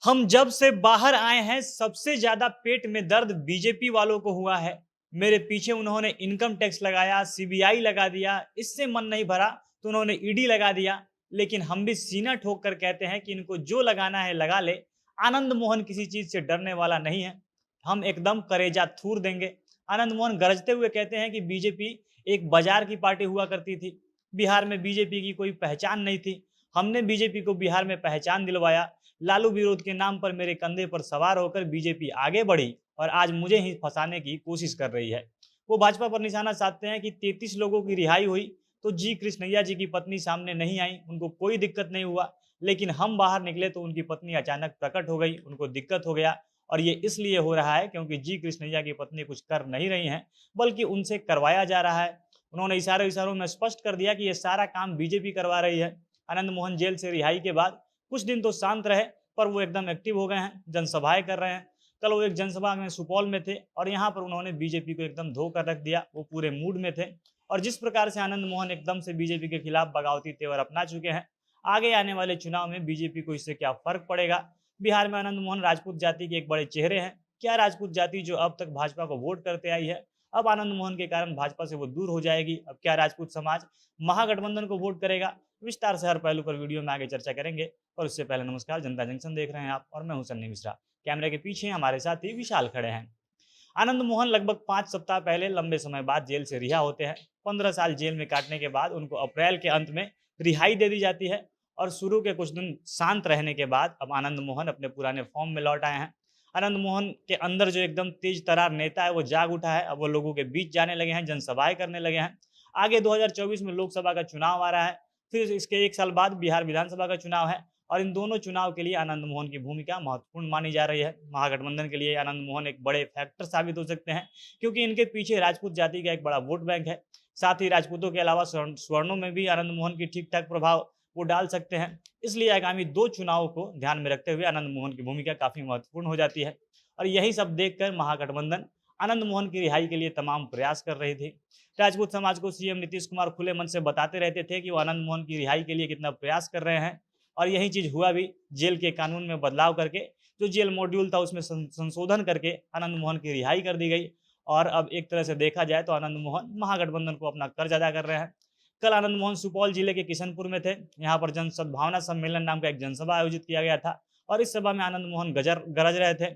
हम जब से बाहर आए हैं सबसे ज्यादा पेट में दर्द बीजेपी वालों को हुआ है। मेरे पीछे उन्होंने इनकम टैक्स लगाया, सीबीआई लगा दिया, इससे मन नहीं भरा तो उन्होंने ईडी लगा दिया। लेकिन हम भी सीना ठोक कर कहते हैं कि इनको जो लगाना है लगा ले। आनंद मोहन किसी चीज से डरने वाला नहीं है। हम एकदम करेजा थूर देंगे। आनंद मोहन गरजते हुए कहते हैं कि बीजेपी एक बाजार की पार्टी हुआ करती थी। बिहार में बीजेपी की कोई पहचान नहीं थी। हमने बीजेपी को बिहार में पहचान दिलवाया। लालू विरोध के नाम पर मेरे कंधे पर सवार होकर बीजेपी आगे बढ़ी और आज मुझे ही फंसाने की कोशिश कर रही है। वो भाजपा पर निशाना साधते हैं कि 33 लोगों की रिहाई हुई तो जी कृष्णैया जी की पत्नी सामने नहीं आई, उनको कोई दिक्कत नहीं हुआ। लेकिन हम बाहर निकले तो उनकी पत्नी अचानक प्रकट हो गई, उनको दिक्कत हो गया। और ये इसलिए हो रहा है क्योंकि जी कृष्णैया की पत्नी कुछ कर नहीं रही हैं, बल्कि उनसे करवाया जा रहा है। उन्होंने इशारों इशारों में स्पष्ट कर दिया कि ये सारा काम बीजेपी करवा रही है। आनंद मोहन जेल से रिहाई के बाद कुछ दिन तो शांत रहे, पर वो एकदम एक्टिव हो गए हैं, जनसभाएं कर रहे हैं। कल वो एक जनसभा में सुपौल में थे और यहाँ पर उन्होंने बीजेपी को एकदम धो कर रख दिया। वो पूरे मूड में थे। और जिस प्रकार से आनंद मोहन एकदम से बीजेपी के खिलाफ बगावती तेवर अपना चुके हैं, आगे आने वाले चुनाव में बीजेपी को इससे क्या फर्क पड़ेगा। बिहार में आनंद मोहन राजपूत जाति के एक बड़े चेहरे हैं। क्या राजपूत जाति जो अब तक भाजपा को वोट करते आई है, अब आनंद मोहन के कारण भाजपा से वो दूर हो जाएगी? अब क्या राजपूत समाज महागठबंधन को वोट करेगा? विस्तार से हर पहलू पर वीडियो में आगे चर्चा करेंगे। और उससे पहले नमस्कार, जनता जंक्शन देख रहे हैं आप और मैं हूं सन्नी मिश्रा। कैमरे के पीछे हमारे साथी विशाल खड़े हैं। आनंद मोहन लगभग 5 सप्ताह पहले लंबे समय बाद जेल से रिहा होते हैं। 15 साल जेल में काटने के बाद उनको अप्रैल के अंत में रिहाई दे दी जाती है। और शुरू के कुछ दिन शांत रहने के बाद अब आनंद मोहन अपने पुराने फॉर्म में लौट आए हैं। आनंद मोहन के अंदर जो एकदम तेज तरार नेता है वो जाग उठा है। अब वो लोगों के बीच जाने लगे हैं, जनसभाएं करने लगे हैं। आगे 2024 में लोकसभा का चुनाव आ रहा है, फिर इसके एक साल बाद बिहार विधानसभा का चुनाव है। और इन दोनों चुनाव के लिए आनंद मोहन की भूमिका महत्वपूर्ण मानी जा रही है। महागठबंधन के लिए आनंद मोहन एक बड़े फैक्टर साबित हो सकते हैं, क्योंकि इनके पीछे राजपूत जाति का एक बड़ा वोट बैंक है। साथ ही राजपूतों के अलावा स्वर्णों में भी आनंद मोहन की ठीक ठाक प्रभाव वो डाल सकते हैं। इसलिए आगामी 2 चुनावों को ध्यान में रखते हुए आनंद मोहन की भूमिका काफी महत्वपूर्ण हो जाती है। और यही सब देखकर महागठबंधन आनंद मोहन की रिहाई के लिए तमाम प्रयास कर रही थी। राजपूत समाज को सीएम नीतीश कुमार खुले मन से बताते रहते थे कि वो आनंद मोहन की रिहाई के लिए कितना प्रयास कर रहे हैं। और यही चीज हुआ भी। जेल के कानून में बदलाव करके जो जेल मॉड्यूल था उसमें संशोधन करके आनंद मोहन की रिहाई कर दी गई। और अब एक तरह से देखा जाए तो आनंद मोहन महागठबंधन को अपना कर्ज अदा कर रहे हैं। कल आनंद मोहन सुपौल जिले के किशनपुर में थे। यहाँ पर जन सद्भावना सम्मेलन नाम का एक जनसभा आयोजित किया गया था। और इस सभा में आनंद मोहन गरज रहे थे।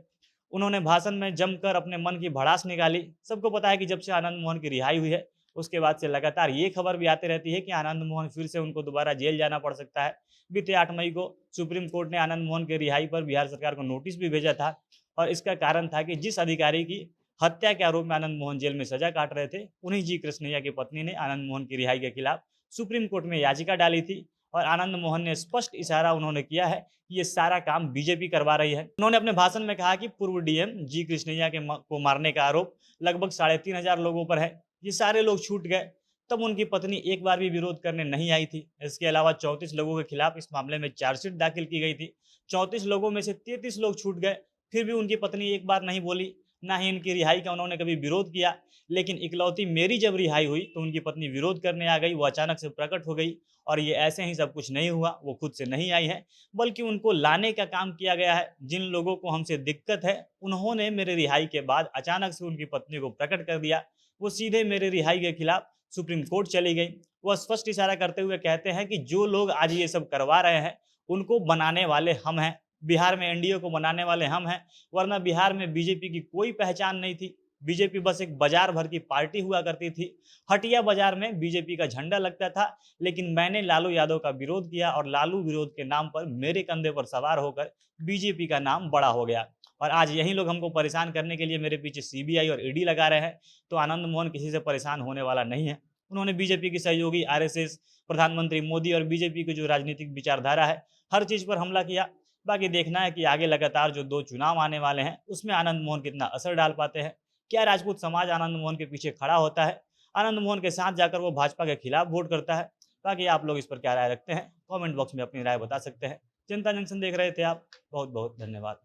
उन्होंने भाषण में जमकर अपने मन की भड़ास निकाली। सबको पता है कि जब से आनंद मोहन की रिहाई हुई है उसके बाद से लगातार ये खबर भी आती रहती है कि आनंद मोहन फिर से उनको दोबारा जेल जाना पड़ सकता है। बीते 8 मई को सुप्रीम कोर्ट ने आनंद मोहन की रिहाई पर बिहार सरकार को नोटिस भी भेजा था। और इसका कारण था कि जिस अधिकारी की हत्या के आरोप में आनंद मोहन जेल में सजा काट रहे थे, उन्हीं जी कृष्णैया की पत्नी ने आनंद मोहन की रिहाई के खिलाफ सुप्रीम कोर्ट में याचिका डाली थी। और आनंद मोहन ने स्पष्ट इशारा उन्होंने किया है कि ये सारा काम बीजेपी करवा रही है। उन्होंने अपने भाषण में कहा कि पूर्व डीएम जी कृष्णैया को मारने का आरोप लगभग 3,500 लोगों पर है। ये सारे लोग छूट गए, तब उनकी पत्नी एक बार भी विरोध करने नहीं आई थी। इसके अलावा 34 लोगों के खिलाफ इस मामले में चार्जशीट दाखिल की गई थी। 34 लोगों में से 33 लोग छूट गए, फिर भी उनकी पत्नी एक बार नहीं बोली। ना ही इनकी रिहाई का उन्होंने कभी विरोध किया। लेकिन इकलौती मेरी जब रिहाई हुई तो उनकी पत्नी विरोध करने आ गई, वो अचानक से प्रकट हो गई। और ये ऐसे ही सब कुछ नहीं हुआ, वो खुद से नहीं आई है, बल्कि उनको लाने का काम किया गया है। जिन लोगों को हमसे दिक्कत है उन्होंने मेरे रिहाई के बाद अचानक से उनकी पत्नी को प्रकट कर दिया। वो सीधे मेरे रिहाई के खिलाफ सुप्रीम कोर्ट चली गई। वह स्पष्ट इशारा करते हुए कहते हैं कि जो लोग आज ये सब करवा रहे हैं उनको बनाने वाले हम हैं। बिहार में एनडीए को बनाने वाले हम हैं, वरना बिहार में बीजेपी की कोई पहचान नहीं थी। बीजेपी बस एक बाजार भर की पार्टी हुआ करती थी। हटिया बाजार में बीजेपी का झंडा लगता था। लेकिन मैंने लालू यादव का विरोध किया और लालू विरोध के नाम पर मेरे कंधे पर सवार होकर बीजेपी का नाम बड़ा हो गया। और आज यही लोग हमको परेशान करने के लिए मेरे पीछे सीबीआई और ईडी लगा रहे हैं। तो आनंद मोहन किसी से परेशान होने वाला नहीं है। उन्होंने बीजेपी की सहयोगी आरएसएस, प्रधानमंत्री मोदी और बीजेपी की जो राजनीतिक विचारधारा है, हर चीज पर हमला किया। बाकी देखना है कि आगे लगातार जो 2 चुनाव आने वाले हैं उसमें आनंद मोहन कितना असर डाल पाते हैं। क्या राजपूत समाज आनंद मोहन के पीछे खड़ा होता है, आनंद मोहन के साथ जाकर वो भाजपा के खिलाफ वोट करता है? बाकी आप लोग इस पर क्या राय रखते हैं, कमेंट बॉक्स में अपनी राय बता सकते हैं। जनता जंक्शन देख रहे थे आप, बहुत बहुत धन्यवाद।